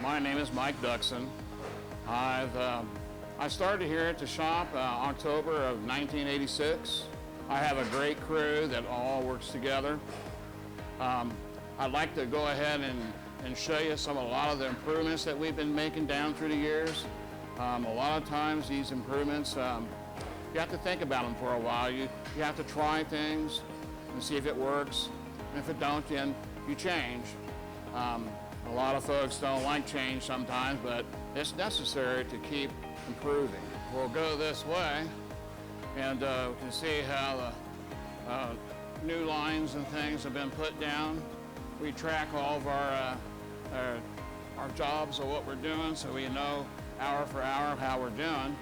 My name is Mike Duxon. I started here at the shop October of 1986. I have a great crew that all works together. I'd like to go ahead and show you a lot of the improvements that we've been making down through the years. A lot of times these improvements, you have to think about them for a while. You have to try things and see if it works. And if it don't, then you change. A lot of folks don't like change sometimes, but it's necessary to keep improving. We'll go this way, and we can see how the new lines and things have been put down. We track all of our jobs of what we're doing, so we know hour for hour how we're doing.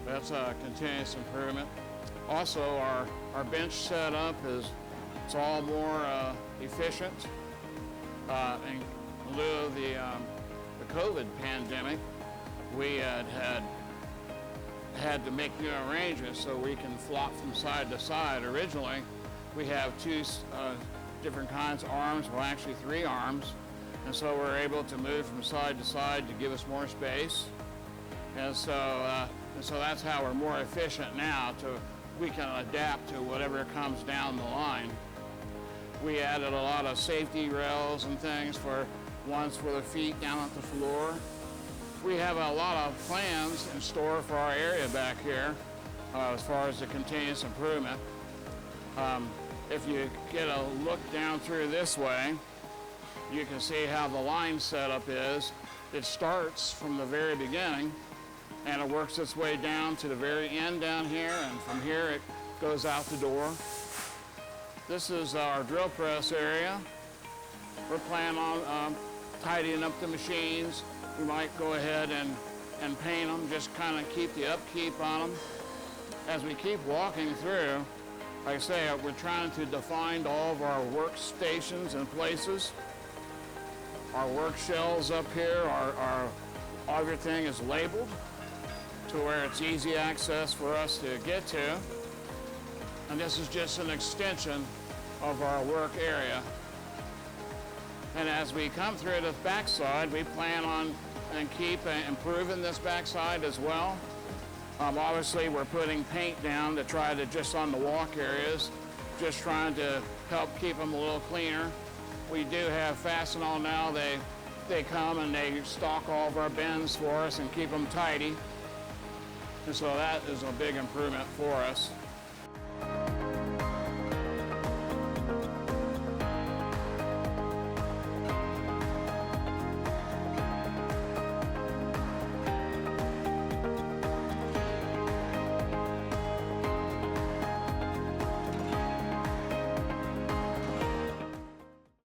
That's a continuous improvement. Also, our bench setup it's all more efficient. In lieu of the COVID pandemic, we had to make new arrangements so we can flop from side to side. Originally, we have two different kinds of arms, well actually 3 arms, and so we're able to move from side to side to give us more space. And so that's how we're more efficient now. We can adapt to whatever comes down the line. We added a lot of safety rails and things for the feet down at the floor. We have a lot of plans in store for our area back here as far as the continuous improvement. If you get a look down through this way, you can see how the line setup is. It starts from the very beginning and it works its way down to the very end down here, and from here it goes out the door. This is our drill press area. We're planning on tidying up the machines. We might go ahead and paint them, just kind of keep the upkeep on them. As we keep walking through, like I say, we're trying to define all of our workstations and places. Our work shelves up here, everything is labeled to where it's easy access for us to get to. And this is just an extension of our work area. And as we come through the backside, we plan on and keep improving this backside as well. Obviously, we're putting paint down to try to just on the walk areas, just trying to help keep them a little cleaner. We do have Fastenal now. They come and they stock all of our bins for us and keep them tidy. And so that is a big improvement for us.